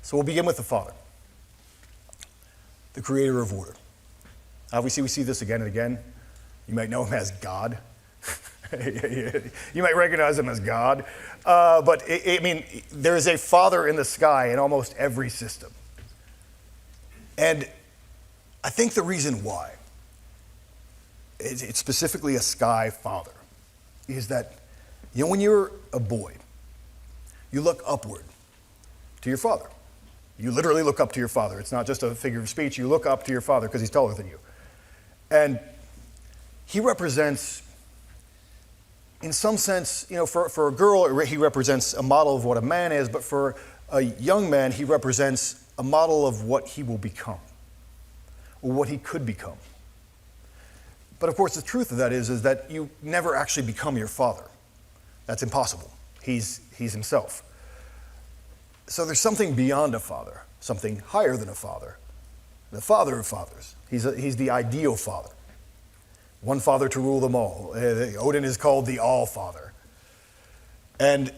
So we'll begin with the Father, the creator of order. Obviously, we see this again and again. You might know him as God. You might recognize him as God. But there is a Father in the sky in almost every system. And I think the reason why it's specifically a sky father is that, when you're a boy, you look upward to your father. You literally look up to your father. It's not just a figure of speech. You look up to your father because he's taller than you. And he represents, in some sense, for a girl, he represents a model of what a man is, but for a young man, he represents a model of what he will become, or what he could become. But of course, the truth of that is that you never actually become your father. That's impossible. He's himself. So there's something beyond a father, something higher than a father, the father of fathers. He's the ideal father. One father to rule them all. Odin is called the All-Father. And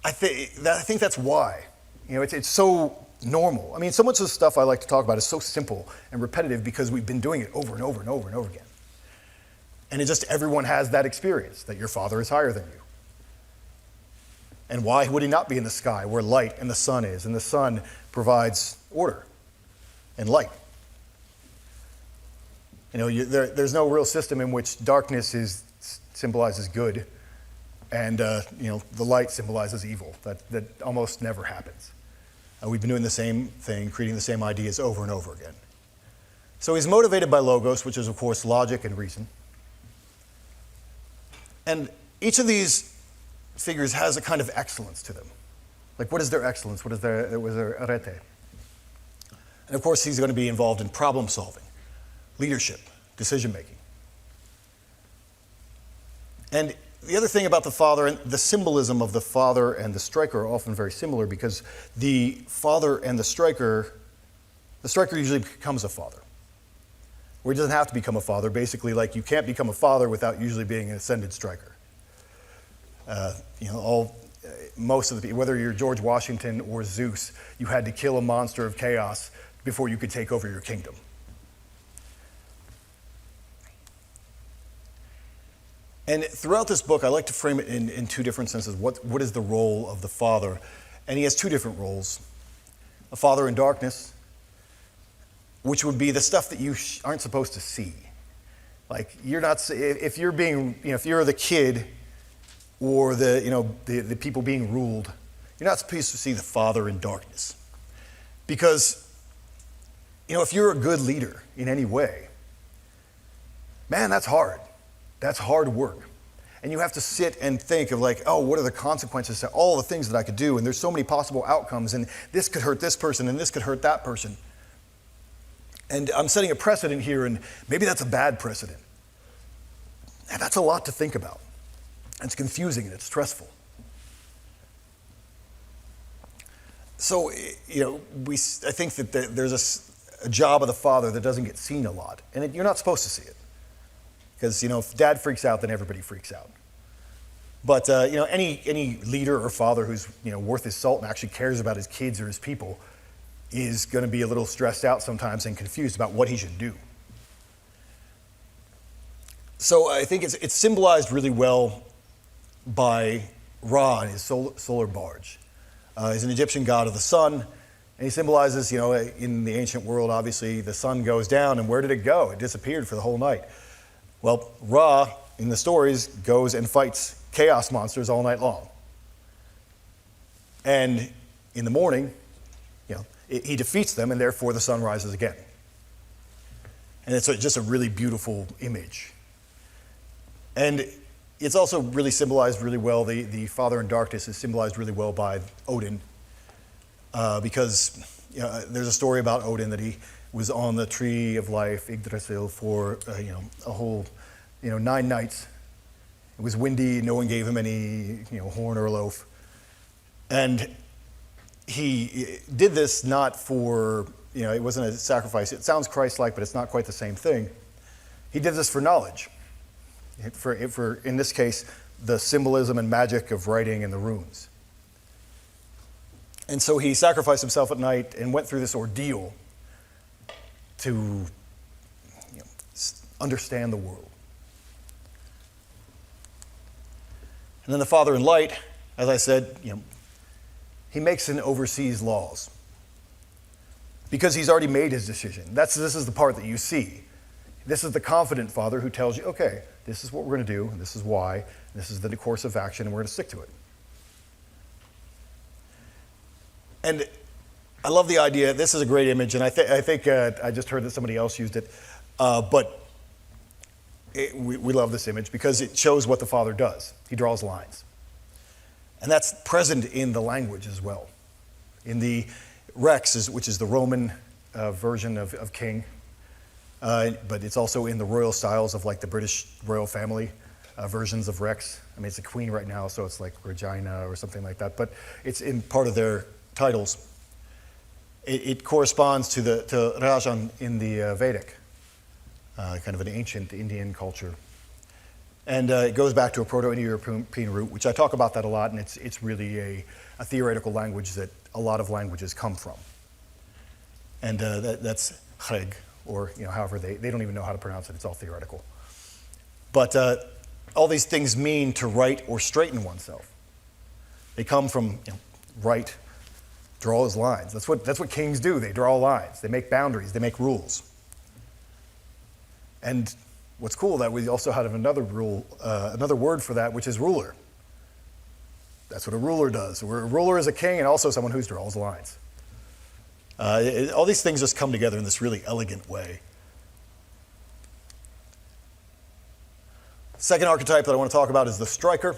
I think that's why. It's so normal. So much of the stuff I like to talk about is so simple and repetitive because we've been doing it over and over and over and over again. And everyone has that experience, that your father is higher than you. And why would he not be in the sky where light and the sun is? And the sun provides order and light. There's no real system in which darkness symbolizes good and the light symbolizes evil. That almost never happens. We've been doing the same thing, creating the same ideas over and over again. So he's motivated by logos, which is, of course, logic and reason. And each of these figures has a kind of excellence to them. Like, what is their excellence? What is their arete? And, of course, he's going to be involved in problem solving, leadership, decision-making. And the other thing about the father, and the symbolism of the father and the striker are often very similar because the father and the striker usually becomes a father. Or he doesn't have to become a father. Basically, like, you can't become a father without usually being an ascended striker. Most of the people, whether you're George Washington or Zeus, you had to kill a monster of chaos before you could take over your kingdom. And throughout this book, I like to frame it in two different senses. What is the role of the father? And he has two different roles. A father in darkness, which would be the stuff that you aren't supposed to see. Like, you're not, if you're the kid or the people being ruled, you're not supposed to see the father in darkness. Because, if you're a good leader in any way, man, that's hard. That's hard work. And you have to sit and think of what are the consequences to all the things that I could do? And there's so many possible outcomes, and this could hurt this person, and this could hurt that person. And I'm setting a precedent here, and maybe that's a bad precedent. And that's a lot to think about. It's confusing and it's stressful. So, I think that there's a job of the father that doesn't get seen a lot. And you're not supposed to see it. Because, if dad freaks out, then everybody freaks out. But, any leader or father who's, worth his salt and actually cares about his kids or his people is going to be a little stressed out sometimes and confused about what he should do. So I think it's symbolized really well by Ra and his solar barge. He's an Egyptian god of the sun, and he symbolizes, in the ancient world, obviously, the sun goes down, and where did it go? It disappeared for the whole night. Well, Ra, in the stories, goes and fights chaos monsters all night long. And in the morning, he defeats them, and therefore the sun rises again. And it's just a really beautiful image. And it's also really symbolized really well, the father in darkness is symbolized really well by Odin, because there's a story about Odin that he was on the tree of life, Yggdrasil, for a whole 9 nights. It was windy, no one gave him any horn or loaf. And he did this not for, it wasn't a sacrifice. It sounds Christ-like, but it's not quite the same thing. He did this for knowledge. For in this case, the symbolism and magic of writing and the runes. And so he sacrificed himself at night and went through this ordeal to understand the world. And then the Father in light, as I said, he makes and oversees laws because he's already made his decision. This is the part that you see. This is the confident Father who tells you, okay, this is what we're going to do, and this is why, and this is the course of action, and we're going to stick to it. And I love the idea. This is a great image, and I think I just heard that somebody else used it, but we love this image because it shows what the Father does. He draws lines. And that's present in the language as well. In the Rex, which is the Roman version of king, but it's also in the royal styles of like the British royal family versions of Rex. I mean, it's a queen right now, so it's like Regina or something like that, but it's in part of their titles. It corresponds to Rajan in the Vedic, kind of an ancient Indian culture. And it goes back to a Proto-Indo-European root, which I talk about that a lot, and it's really a theoretical language that a lot of languages come from. And that's Chreg, or however they don't even know how to pronounce it. It's all theoretical. But all these things mean to right or straighten oneself. They come from right, draw his lines. That's what kings do. They draw lines. They make boundaries. They make rules. And what's cool that we also have another word for that, which is ruler. That's what a ruler does. A ruler is a king and also someone who draws lines. All these things just come together in this really elegant way. Second archetype that I want to talk about is the striker.